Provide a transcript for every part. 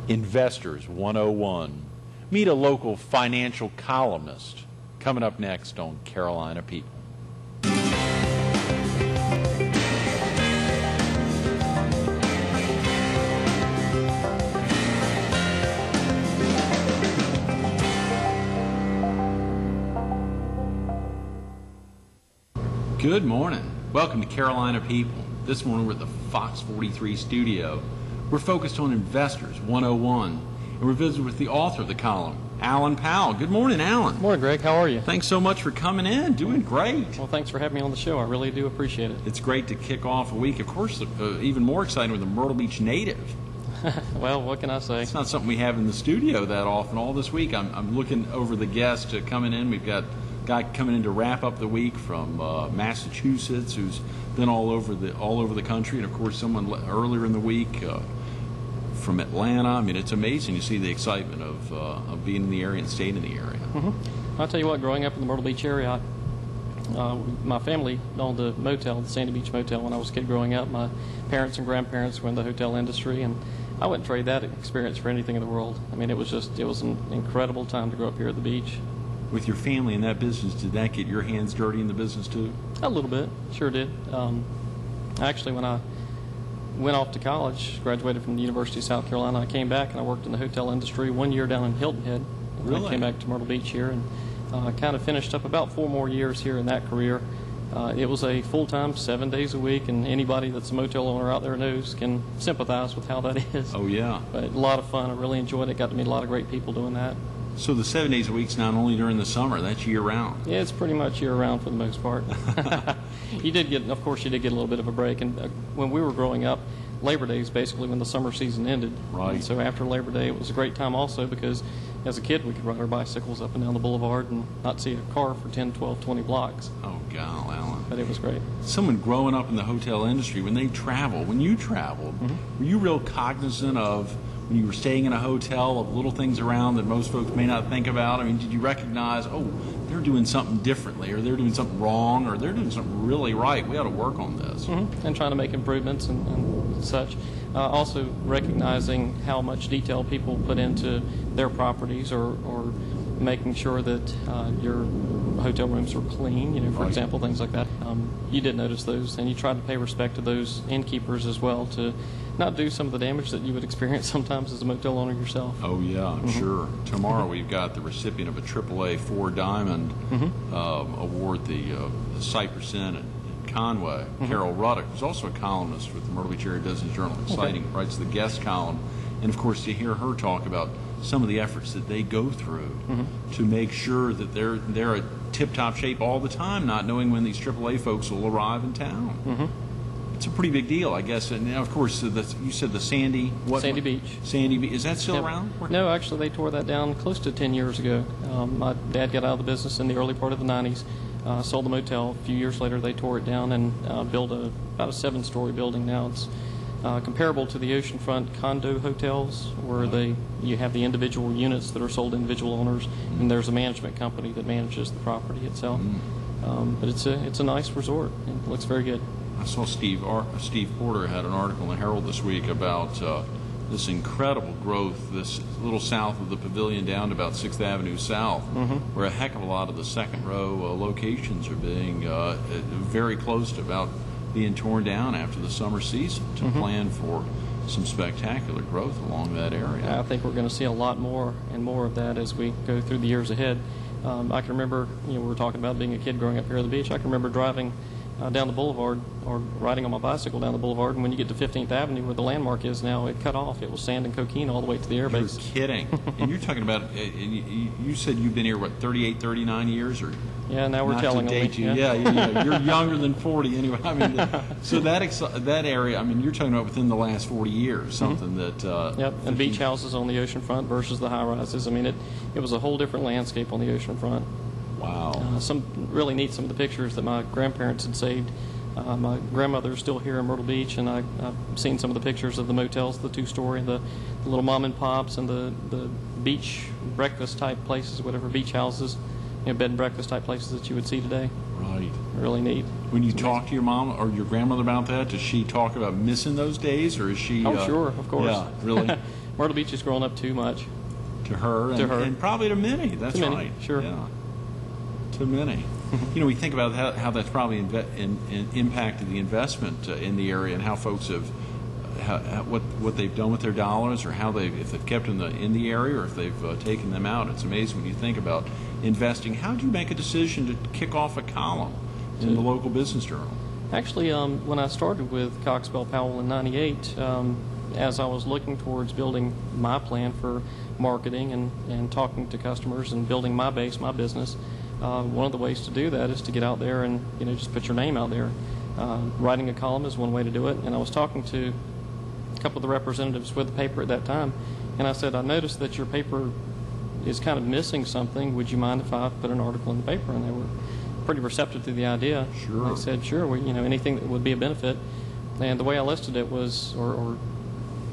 Investors 101. Meet a local financial columnist. Coming up next on Carolina People. Good morning. Welcome to Carolina People. This morning we're at the Fox 43 studio. We're focused on Investors 101, and we're visiting with the author of the column, Alan Powell. Good morning, Alan. Good morning, Greg. How are you? Thanks so much for coming in. Doing great. Well, thanks for having me on the show. I really do appreciate it. It's great to kick off a week. Of course, even more exciting with a Myrtle Beach native. Well, what can I say? It's not something we have in the studio that often. All this week, I'm looking over the guests coming in. We've got a guy coming in to wrap up the week from Massachusetts, who's been all over the country, and of course, someone earlier in the week from Atlanta. I mean, it's amazing to see the excitement of being in the area and staying in the area. Mm-hmm. I'll tell you what, growing up in the Myrtle Beach area, my family owned a motel, the Sandy Beach Motel, when I was a kid growing up. My parents and grandparents were in the hotel industry, and I wouldn't trade that experience for anything in the world. I mean, it was an incredible time to grow up here at the beach. With your family in that business, did that get your hands dirty in the business too? A little bit, sure did. Actually, when I went off to college, graduated from the University of South Carolina, I came back and I worked in the hotel industry 1 year down in Hilton Head. Really? I came back to Myrtle Beach here and kind of finished up about 4 more years here in that career. It was a full-time, 7 days a week, and anybody that's a motel owner out there knows can sympathize with how that is. Oh, yeah. But a lot of fun. I really enjoyed it. Got to meet a lot of great people doing that. So the 7 days a week's not only during the summer, that's year-round. Yeah, it's pretty much year-round for the most part. You did get a little bit of a break. And when we were growing up, Labor Day is basically when the summer season ended. Right. And so after Labor Day, it was a great time also because as a kid, we could ride our bicycles up and down the boulevard and not see a car for 10, 12, 20 blocks. Oh, God, Alan. But it was great. Someone growing up in the hotel industry, when you traveled, were you real cognizant of, when you were staying in a hotel, of little things around that most folks may not think about? I mean, did you recognize, oh, they're doing something differently, or they're doing something wrong, or they're doing something really right? We ought to work on this. Mm-hmm. And trying to make improvements and such. Also recognizing how much detail people put into their properties, or making sure that your hotel rooms are clean, for example, things like that. You did notice those, and you tried to pay respect to those innkeepers as well, to not do some of the damage that you would experience sometimes as a motel owner yourself. Oh, yeah, I'm sure. Tomorrow we've got the recipient of a AAA 4-diamond award, the Cypress Inn in Conway, Carol Ruddock, who's also a columnist with the Myrtle Beach Area Business Journal, exciting, writes the guest column. And, of course, to hear her talk about some of the efforts that they go through to make sure that they're at tip-top shape all the time, not knowing when these AAA folks will arrive in town. It's a pretty big deal, I guess. And, of course, you said the Sandy Beach. Sandy Beach. Is that still around? No, actually, they tore that down close to 10 years ago. My dad got out of the business in the early part of the 90s. Sold the motel. A few years later, they tore it down and built about a 7-story building now. It's comparable to the oceanfront condo hotels, where you have the individual units that are sold to individual owners, and there's a management company that manages the property itself. But it's a nice resort. It looks very good. I saw Steve Porter had an article in the Herald this week about this incredible growth, this little south of the Pavilion down to about 6th Avenue South, where a heck of a lot of the second-row locations are being very close to about being torn down after the summer season to plan for some spectacular growth along that area. I think we're going to see a lot more and more of that as we go through the years ahead. I can remember, we were talking about being a kid growing up here at the beach. I can remember driving down the boulevard, or riding on my bicycle down the boulevard, and when you get to 15th Avenue, where the landmark is now, it cut off. It was sand and cocaine all the way to the airbase. You're kidding. And you're talking about, you said you've been here, 38, 39 years? Or yeah, now we're telling them. Yeah, you're younger than 40 anyway. I mean, so that area, I mean, you're talking about within the last 40 years, something that... Yep, and beach houses on the oceanfront versus the high-rises. I mean, it was a whole different landscape on the oceanfront. Wow. Some really neat, some of the pictures that my grandparents had saved. My grandmother's still here in Myrtle Beach, and I've seen some of the pictures of the motels, the 2-story, the little mom and pops, and the beach breakfast type places, whatever, beach houses. bed and breakfast type places that you would see today. Right. Really neat. When you talk to your mom or your grandmother about that, does she talk about missing those days, or is she? Oh, sure, of course. Yeah, really. Myrtle Beach has grown up too much. To her, and probably to many. That's to many, right. Sure. Yeah. To many. We think about how that's probably impacted the investment in the area, and how folks have what they've done with their dollars, or if they've kept them in the area, or if they've taken them out. It's amazing when you think about investing. How do you make a decision to kick off a column in the local business journal? Actually, when I started with Cox Bell Powell in '98, as I was looking towards building my plan for marketing and talking to customers and building my base, my business, one of the ways to do that is to get out there and just put your name out there. Writing a column is one way to do it. And I was talking to a couple of the representatives with the paper at that time, and I said, I noticed that your paper is kind of missing something. Would you mind if I put an article in the paper? And they were pretty receptive to the idea. Sure. They said, sure, anything that would be a benefit. And the way I listed it was, or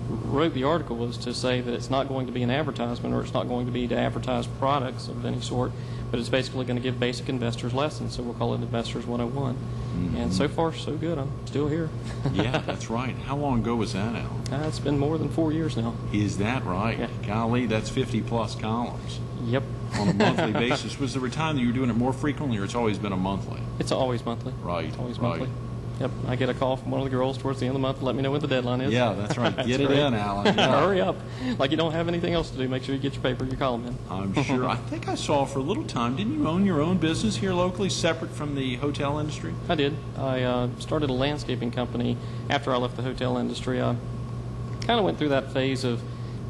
wrote the article, was to say that it's not going to be an advertisement, or it's not going to be to advertise products of any sort, but it's basically going to give basic investors lessons. So we'll call it Investors 101. Mm-hmm. And so far, so good. I'm still here. Yeah, that's right. How long ago was that, Alan? It's been more than 4 years now. Is that right? Yeah. Golly, that's 50-plus columns. Yep. On a monthly basis. Was there a time that you were doing it more frequently, or it's always been a monthly? It's always monthly. Right. Always monthly. Yep. I get a call from one of the girls towards the end of the month to let me know when the deadline is. Yeah, that's right. Get it right. in, Alan. Yeah. Hurry up. Like you don't have anything else to do. Make sure you get your paper, your column in. I'm sure. I think I saw for a little time, didn't you own your own business here locally, separate from the hotel industry? I did. I started a landscaping company after I left the hotel industry. I kind of went through that phase of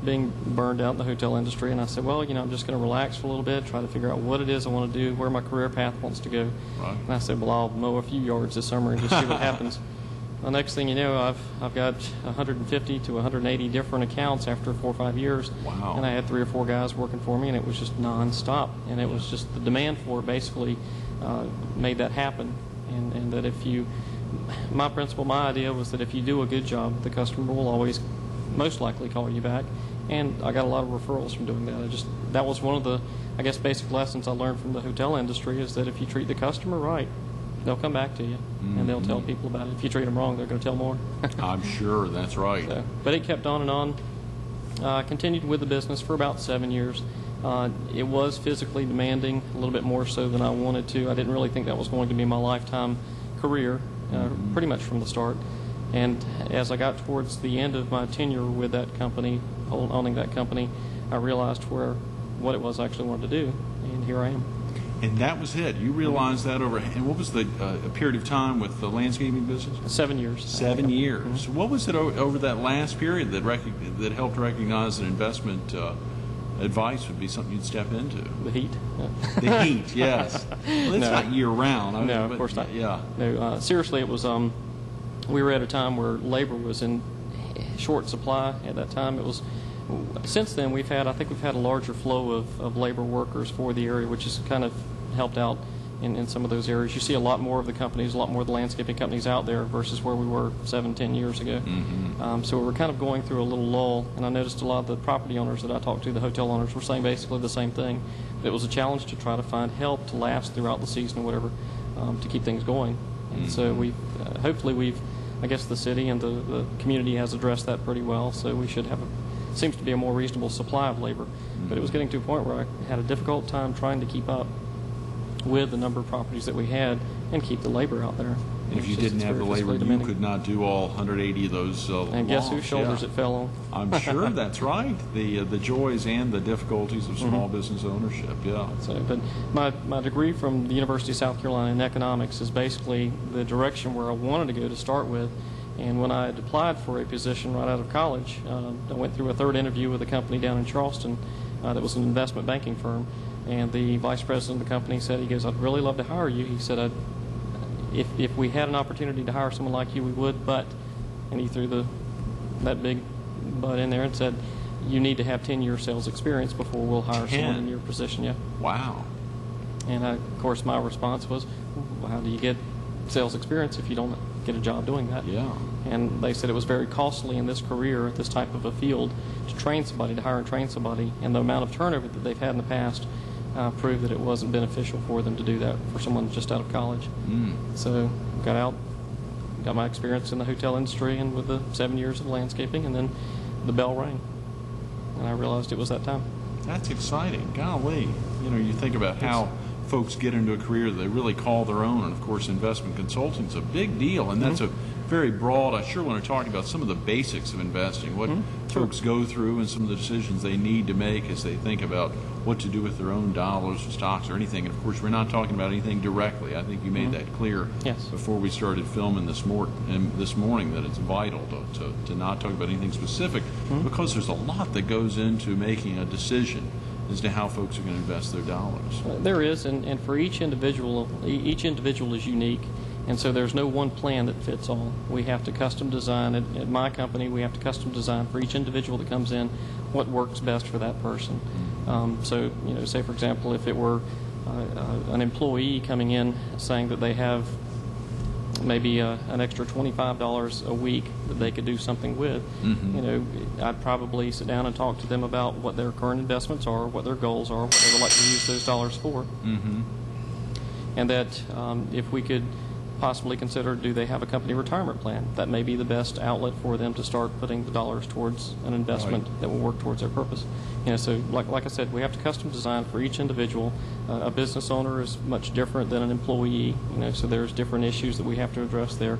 being burned out in the hotel industry, and I said, well, I'm just going to relax for a little bit, try to figure out what it is I want to do, where my career path wants to go. Right. And I said, well, I'll mow a few yards this summer and just see what happens. The next thing you know, I've got 150 to 180 different accounts after 4 or 5 years. Wow. And I had 3 or 4 guys working for me, and it was just nonstop. And it was just the demand for it basically made that happen. And that my principle, my idea was that if you do a good job, the customer will always most likely call you back. And I got a lot of referrals from doing that. That was one of the, I guess, basic lessons I learned from the hotel industry, is that if you treat the customer right, they'll come back to you, and they'll tell people about it. If you treat them wrong, they're going to tell more. I'm sure. That's right. But it kept on and on. I continued with the business for about 7 years. It was physically demanding, a little bit more so than I wanted to. I didn't really think that was going to be my lifetime career, pretty much from the start. And as I got towards the end of my tenure with that company, owning that company, I realized what it was I actually wanted to do, and here I am. And that was it. You realized that and what was the period of time with the landscaping business? 7 years. 7 years. Mm-hmm. What was it over that last period that helped recognize that investment advice would be something you'd step into? The heat. The heat, yes. Well, it's not year-round. No, of course not. Yeah. No, seriously, it was. We were at a time where labor was in short supply at that time. It was. Since then, I think we've had a larger flow of labor workers for the area, which has kind of helped out in some of those areas. You see a lot more of the companies, a lot more of the landscaping companies out there versus where we were 7-10 years ago. Mm-hmm. So we were kind of going through a little lull, and I noticed a lot of the property owners that I talked to, the hotel owners, were saying basically the same thing. It was a challenge to try to find help to last throughout the season or whatever, to keep things going. And so hopefully I guess the city and the community has addressed that pretty well, so we should have seems to be a more reasonable supply of labor. But it was getting to a point where I had a difficult time trying to keep up with the number of properties that we had and keep the labor out there. And if you didn't have the labor, you could not do all 180 of those And guess whose shoulders it fell on? I'm sure that's right. The joys and the difficulties of small business ownership, yeah. So, but my degree from the University of South Carolina in economics is basically the direction where I wanted to go to start with. And when I had applied for a position right out of college, I went through a third interview with a company down in Charleston that was an investment banking firm. And the vice president of the company said, he goes, I'd really love to hire you. He said, if we had an opportunity to hire someone like you, we would, but, and he threw that big but in there and said, you need to have 10 years sales experience before we'll hire someone in your position. Yeah. Wow. And of course my response was, well, how do you get sales experience if you don't get a job doing that? Yeah. And they said it was very costly in this career, this type of a field, to train somebody, to hire and train somebody, and the amount of turnover that they've had in the past proved that it wasn't beneficial for them to do that for someone just out of college. So got out, got my experience in the hotel industry and with the 7 years of landscaping, and then the bell rang, and I realized it was that time. That's exciting. Golly. You know, you think about how folks get into a career that they really call their own, and of course investment consulting is a big deal, and that's a very broad. I sure want to talk about some of the basics of investing, what folks go through and some of the decisions they need to make as they think about what to do with their own dollars or stocks or anything. And of course, we're not talking about anything directly. I think you made that clear before we started filming this morning, that it's vital to not talk about anything specific, because there's a lot that goes into making a decision as to how folks are going to invest their dollars. There is, and for each individual is unique, and so there's no one plan that fits all. We have to custom design. At my company, we have to custom design for each individual that comes in what works best for that person. So, you know, say for example, if it were an employee coming in saying that they have maybe an extra $25 a week that they could do something with, you know, I'd probably sit down and talk to them about what their current investments are, what their goals are, what they would like to use those dollars for, and that if we could possibly consider, do they have a company retirement plan? That may be the best outlet for them to start putting the dollars towards an investment that will work towards their purpose. You know, so like I said, we have to custom design for each individual. A business owner is much different than an employee. You know, so there's different issues that we have to address there.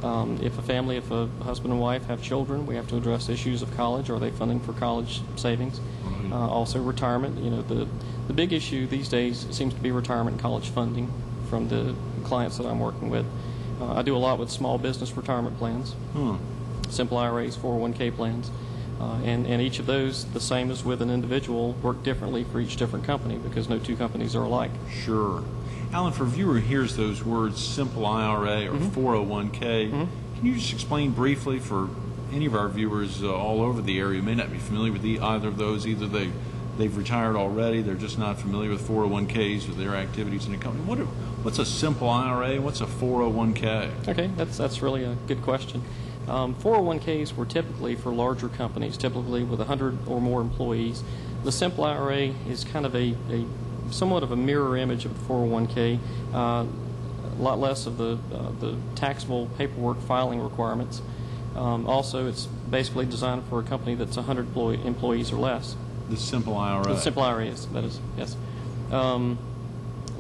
If a husband and wife have children, we have to address issues of college. Are they funding for college savings? Also retirement. You know, the big issue these days seems to be retirement and college funding from the clients that I'm working with. I do a lot with small business retirement plans, simple IRAs, 401k plans, and each of those, the same as with an individual, work differently for each different company because no two companies are alike. Sure. Alan, for a viewer who hears those words, simple IRA or 401k, can you just explain briefly for any of our viewers all over the area who may not be familiar with either of those? Either they've retired already, they're just not familiar with 401ks or their activities in a company. What's a simple IRA and what's a 401k? Okay, that's really a good question. 401ks were typically for larger companies, typically with 100 or more employees. The simple IRA is kind of a somewhat of a mirror image of the 401k. A lot less of the taxable paperwork filing requirements. Also, it's basically designed for a company that's 100 employees or less. The simple IRA. The simple IRA is, that is, yes.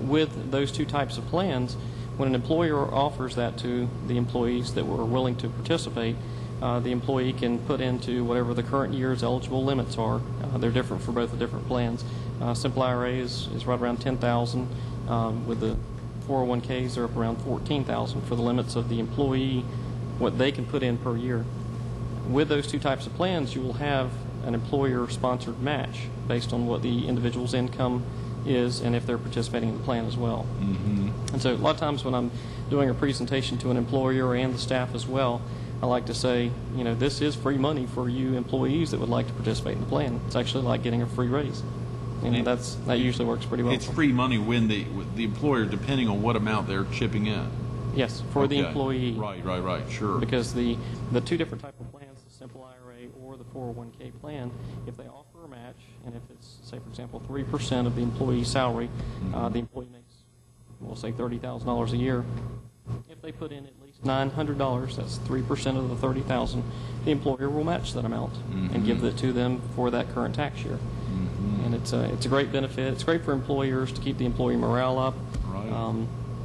With those two types of plans, when an employer offers that to the employees that were willing to participate, the employee can put into whatever the current year's eligible limits are. They're different for both the different plans. Simple IRA is right around $10,000. With the 401ks, they're up around $14,000 for the limits of the employee, what they can put in per year. With those two types of plans, you will have an employer-sponsored match based on what the individual's income is and if they're participating in the plan as well. And so a lot of times when I'm doing a presentation to an employer and the staff as well, I like to say, you know, this is free money for you employees that would like to participate in the plan. It's actually like getting a free raise. You know, that usually works pretty well. It's free money when the employer, depending on what amount they're chipping in. Yes, for the employee. Right, sure. Because the two different type of plans, the simple IRA or the 401k plan, if they offer a match, and if it's, say, for example, 3% of the employee's salary, the employee makes, we'll say, $30,000 a year. If they put in at least $900, that's 3% of the $30,000, the employer will match that amount and give it to them for that current tax year. And it's a great benefit. It's great for employers to keep the employee morale up.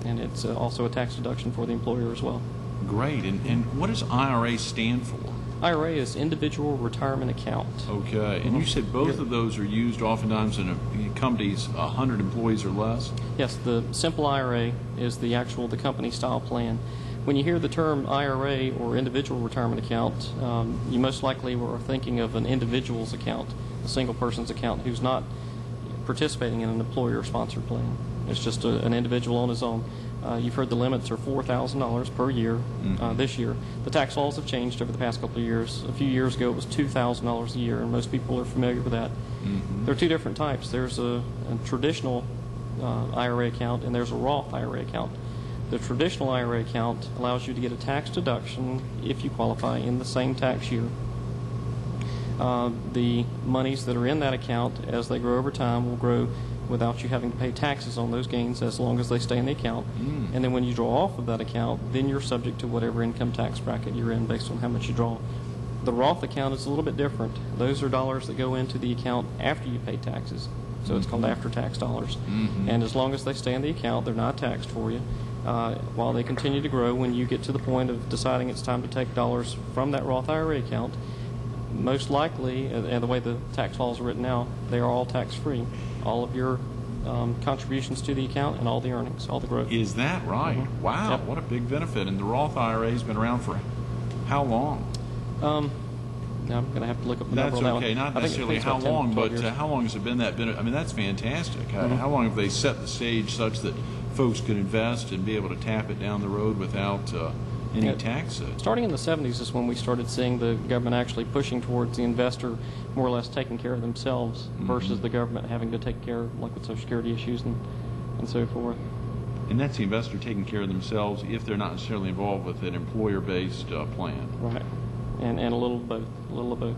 And it's also a tax deduction for the employer as well. Great. And what does IRA stand for? IRA is Individual Retirement Account. Okay. And you said both of those are used oftentimes in companies 100 employees or less? Yes. The simple IRA is the company style plan. When you hear the term IRA or Individual Retirement Account, you most likely are thinking of an individual's account, a single person's account who's not participating in an employer-sponsored plan. It's just an individual on his own. You've heard the limits are $4,000 per year this year. The tax laws have changed over the past couple of years. A few years ago it was $2,000 a year, and most people are familiar with that. There are two different types. There's a traditional IRA account and there's a Roth IRA account. The traditional IRA account allows you to get a tax deduction if you qualify in the same tax year. The monies that are in that account, as they grow over time, will grow without you having to pay taxes on those gains as long as they stay in the account. And then when you draw off of that account, then you're subject to whatever income tax bracket you're in based on how much you draw. The Roth account is a little bit different. Those are dollars that go into the account after you pay taxes. So it's called after-tax dollars. And as long as they stay in the account, they're not taxed for you. While they continue to grow, when you get to the point of deciding it's time to take dollars from that Roth IRA account, most likely, and the way the tax laws are written now, they are all tax-free. All of your contributions to the account and all the earnings, all the growth. Is that right? Wow, Yep. what a big benefit. And the Roth IRA has been around for how long? Now I'm going to have to look up the That's number on okay, that one. not necessarily how long, but how long has it been that benefit? I mean, that's fantastic. How long have they set the stage such that folks can invest and be able to tap it down the road without any tax? Starting in the 70s is when we started seeing the government actually pushing towards the investor more or less taking care of themselves versus the government having to take care of, like with Social Security issues and so forth. And that's the investor taking care of themselves if they're not necessarily involved with an employer-based plan. Right. And a little of both. A little of both.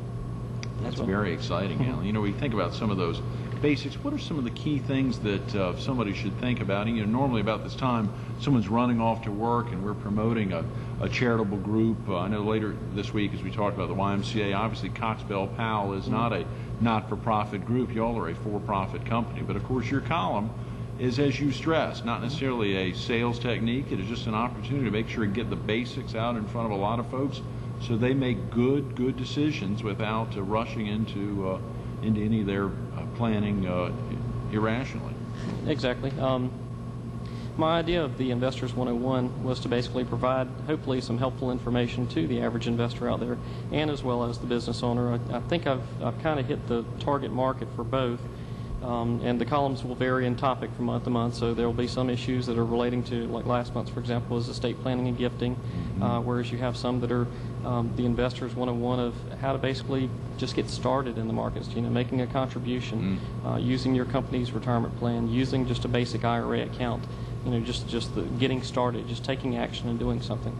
That's very exciting, Alan. You know, we think about some of those basics. What are some of the key things that somebody should think about? You know, normally about this time, someone's running off to work and we're promoting a charitable group. I know later this week, as we talked about the YMCA, obviously Powell is not a not-for-profit group. You all are a for-profit company. But, of course, your column is, as you stress, not necessarily a sales technique. It is just an opportunity to make sure and get the basics out in front of a lot of folks so they make good decisions without rushing into any of their planning irrationally. Exactly. My idea of the Investors 101 was to basically provide, hopefully, some helpful information to the average investor out there, and as well as the business owner. I think I've kind of hit the target market for both. And the columns will vary in topic from month to month, so there will be some issues that are relating to, like last month, for example, was estate planning and gifting, whereas you have some that are the Investors 101 of how to basically just get started in the markets, you know, making a contribution, using your company's retirement plan, using just a basic IRA account, you know, just the getting started, just taking action and doing something.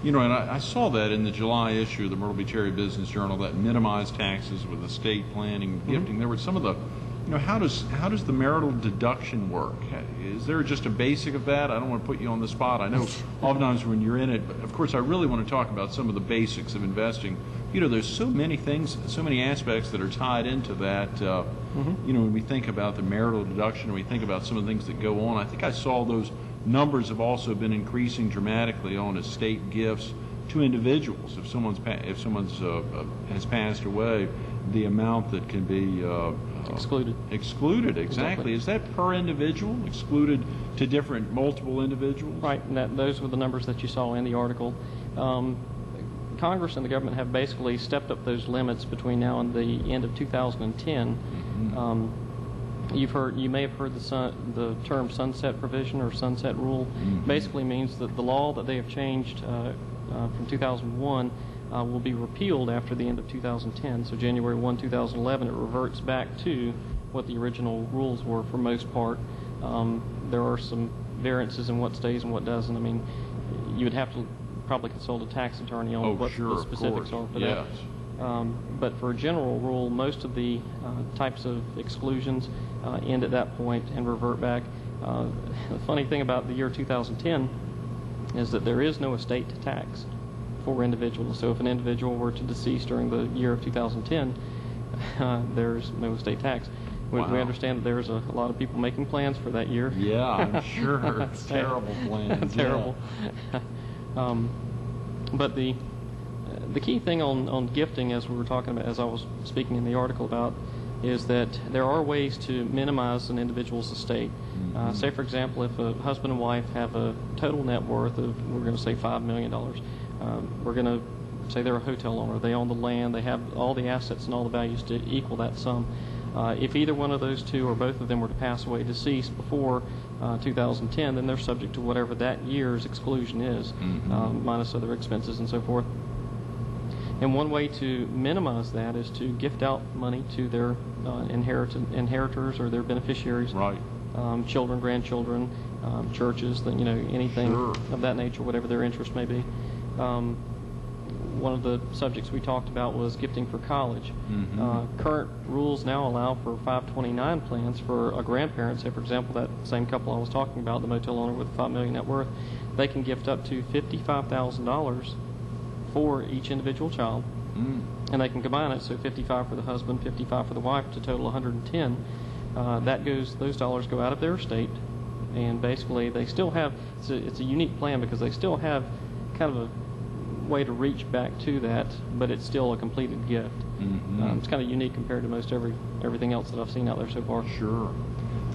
You know, and I saw that in the July issue of the Myrtle Beach Area Business Journal, that minimized taxes with estate planning and gifting. There were some of the, you know, how does the marital deduction work? Is there just a basic of that? I don't want to put you on the spot. I know oftentimes when you're in it, but of course I really want to talk about some of the basics of investing. You know, there's so many things, so many aspects that are tied into that. You know, when we think about the marital deduction, we think about some of the things that go on. I think I saw those numbers have also been increasing dramatically on estate gifts to individuals. If someone's has passed away, the amount that can be excluded. Exactly. Is that per individual, excluded to multiple individuals? Right. And those were the numbers that you saw in the article. Congress and the government have basically stepped up those limits between now and the end of 2010. You may have heard the term sunset provision or sunset rule. Basically means that the law that they have changed from 2001 will be repealed after the end of 2010. So January 1, 2011, it reverts back to what the original rules were for most part. There are some variances in what stays and what doesn't. I mean, you would have to probably consult a tax attorney on what the specifics are for that. But for a general rule, most of the types of exclusions end at that point and revert back. The funny thing about the year 2010 is that there is no estate tax for individuals. So if an individual were to decease during the year of 2010, there's no estate tax. We understand that there's a lot of people making plans for that year. Yeah, I'm sure. Terrible plans. Terrible. But the key thing on gifting, as we were talking about, as I was speaking in the article about, is that there are ways to minimize an individual's estate. Say, for example, if a husband and wife have a total net worth of, we're going to say $5 million. We're going to say they're a hotel owner. They own the land. They have all the assets and all the values to equal that sum. If either one of those two or both of them were to pass away deceased before 2010, then they're subject to whatever that year's exclusion is, minus other expenses and so forth. And one way to minimize that is to gift out money to their inheritors or their beneficiaries, right? Children, grandchildren, churches, anything of that nature, whatever their interest may be. one of the subjects we talked about was gifting for college. Current rules now allow for 529 plans for a grandparent. Say, for example, that same couple I was talking about, the motel owner with $5 million net worth, they can gift up to $55,000 for each individual child, and they can combine it, so 55 for the husband, 55 for the wife, to total 110. Those dollars go out of their estate, and basically they still have, it's a unique plan because they still have kind of a way to reach back to that, but it's still a completed gift. It's kind of unique compared to most everything else that I've seen out there so far. Sure.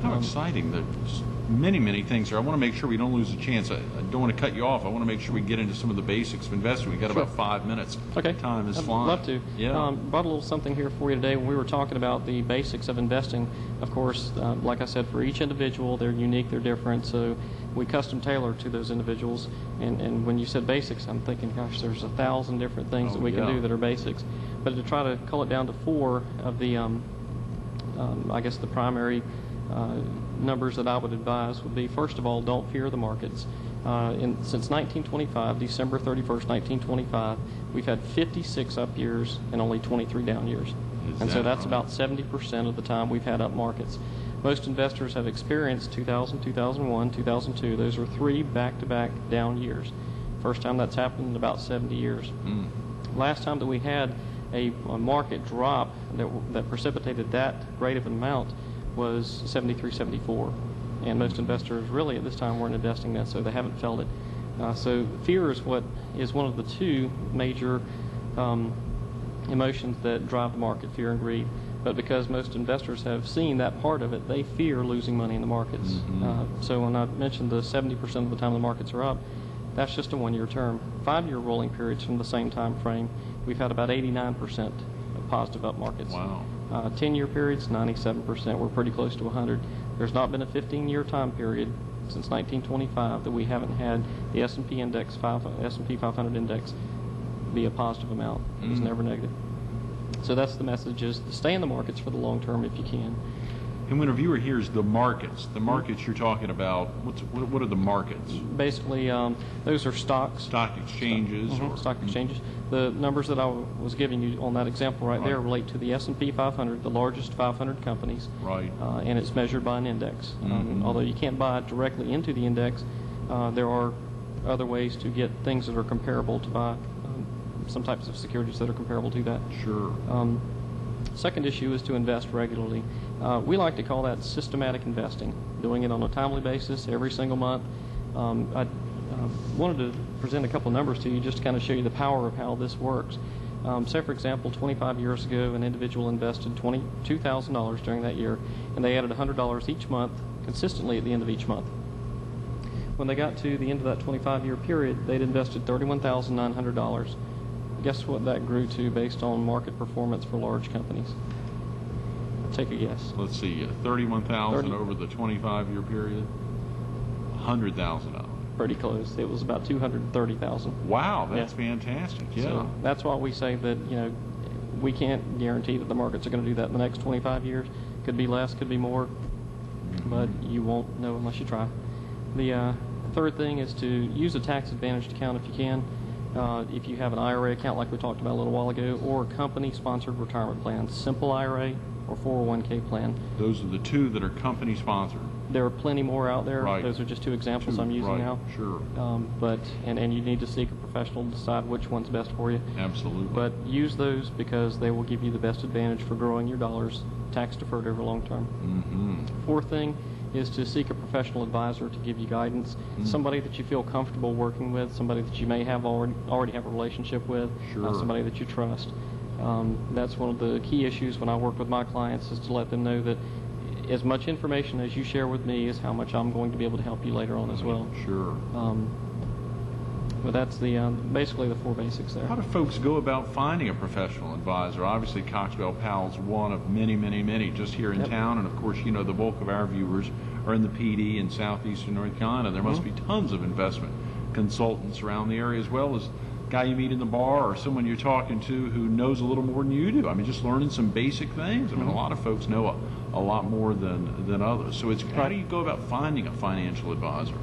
How exciting. There's many things here. I want to make sure we don't lose a chance. I don't want to cut you off. I want to make sure we get into some of the basics of investing. We've got about 5 minutes. Okay. Time is flying. I'd love to. Yeah. Brought a little something here for you today. When we were talking about the basics of investing, of course, like I said, for each individual, they're unique, they're different, so we custom tailor to those individuals. And when you said basics, I'm thinking, gosh, there's 1,000 different things that we can do that are basics. But to try to cull it down to 4 of the, I guess, the primary numbers that I would advise would be, first of all, don't fear the markets. Since 1925, December 31st, 1925, we've had 56 up years and only 23 down years. And so that's about 70% of the time we've had up markets. Most investors have experienced 2000, 2001, 2002. Those are 3 back-to-back down years. First time that's happened in about 70 years. Last time that we had a market drop that precipitated that great of an amount was 73, 74. And most investors really at this time weren't investing that, so they haven't felt it. So fear is one of the 2 major emotions that drive the market, fear and greed. But because most investors have seen that part of it, they fear losing money in the markets. So when I mentioned the 70% of the time the markets are up, that's just a 1-year term. 5-year rolling periods from the same time frame, we've had about 89% of positive up markets. Wow. 10-year periods, 97%. We're pretty close to 100. There's not been a 15-year time period since 1925 that we haven't had the S&P index, S&P 500 index, be a positive amount. It was never negative. So that's the message: is to stay in the markets for the long term if you can. And when a viewer hears the markets you're talking about, what are the markets? Basically, those are stocks. Stock exchanges. Stock exchanges. The numbers that I was giving you on that example right there relate to the S&P 500, the largest 500 companies. Right. And it's measured by an index. Although you can't buy it directly into the index, there are other ways to get things that are comparable to buy some types of securities that are comparable to that. Sure. Second issue is to invest regularly. We like to call that systematic investing, doing it on a timely basis every single month. I wanted to present a couple of numbers to you just to kind of show you the power of how this works. Say, for example, 25 years ago, an individual invested $22,000 during that year, and they added $100 each month consistently at the end of each month. When they got to the end of that 25-year period, they'd invested $31,900. Guess what that grew to based on market performance for large companies? Take a guess. Let's see, 31,000 over the 25-year period, $100,000. Pretty close. It was about 230,000. Wow, that's fantastic. Yeah. So that's why we say that we can't guarantee that the markets are going to do that in the next 25 years. Could be less, could be more, but you won't know unless you try. The third thing is to use a tax-advantaged account if you can. If you have an IRA account like we talked about a little while ago, or company-sponsored retirement plans, simple IRA or 401k plan. Those are the 2 that are company-sponsored. There are plenty more out there. Right. Those are just 2 examples I'm using now. Sure. And you need to seek a professional to decide which one's best for you. Absolutely. But use those because they will give you the best advantage for growing your dollars tax-deferred over long term. Fourth thing is to seek a professional advisor to give you guidance, somebody that you feel comfortable working with, somebody that you may have already have a relationship with, somebody that you trust. That's one of the key issues when I work with my clients, is to let them know that as much information as you share with me is how much I'm going to be able to help you later on as well. Sure. But that's basically the 4 basics there. How do folks go about finding a professional advisor? Obviously, Coxwell Powell's one of many just here in town, and of course, the bulk of our viewers are in the PD in southeastern North Carolina. There must be tons of investment consultants around the area, as well as a guy you meet in the bar or someone you're talking to who knows a little more than you do. I mean, just learning some basic things. I mean, a lot of folks know a lot more than others. So how do you go about finding a financial advisor?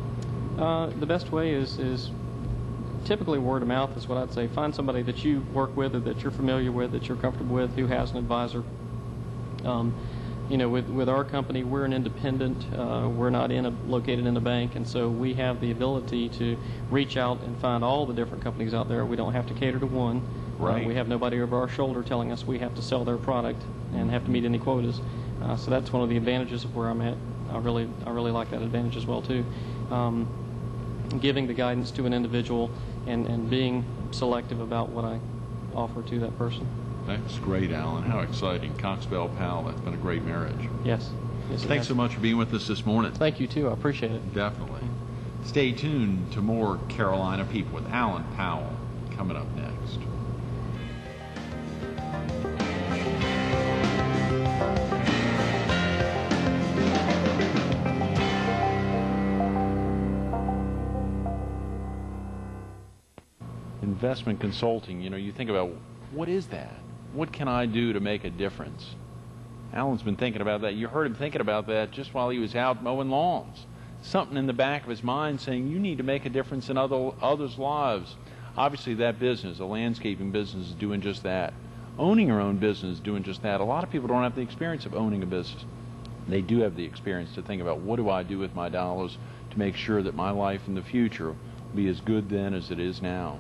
The best way is typically word of mouth is what I'd say. Find somebody that you work with or that you're familiar with, that you're comfortable with, who has an advisor. With our company, we're an independent. We're not located in a bank, and so we have the ability to reach out and find all the different companies out there. We don't have to cater to one. Right. We have nobody over our shoulder telling us we have to sell their product and have to meet any quotas. So that's one of the advantages of where I'm at. I really like that advantage as well too. Giving the guidance to an individual and being selective about what I offer to that person. That's great, Alan. How exciting. Cox Bell Powell, that's been a great marriage. Yes. Thanks so much for being with us this morning. Thank you, too. I appreciate it. Definitely. Stay tuned to more Carolina People with Alan Powell coming up next. Investment consulting, you think about, what is that? What can I do to make a difference? Alan's been thinking about that. You heard him thinking about that just while he was out mowing lawns. Something in the back of his mind saying, you need to make a difference in others' lives. Obviously, that business, a landscaping business, is doing just that. Owning your own business is doing just that. A lot of people don't have the experience of owning a business. They do have the experience to think about, what do I do with my dollars to make sure that my life in the future will be as good then as it is now.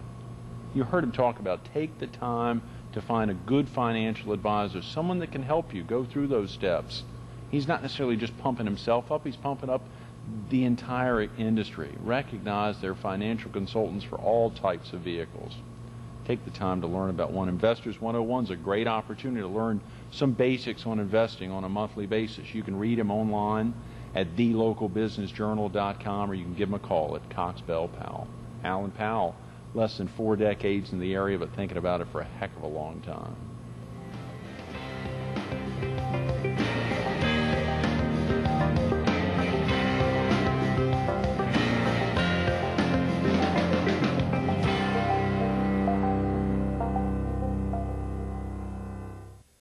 You heard him talk about, take the time to find a good financial advisor, someone that can help you go through those steps. He's not necessarily just pumping himself up, he's pumping up the entire industry. Recognize they're financial consultants for all types of vehicles. Take the time to learn about one. Investors 101 is a great opportunity to learn some basics on investing on a monthly basis. You can read him online at thelocalbusinessjournal.com, or you can give him a call at Cox Bell Powell. Alan Powell, less than 4 decades in the area, but thinking about it for a heck of a long time.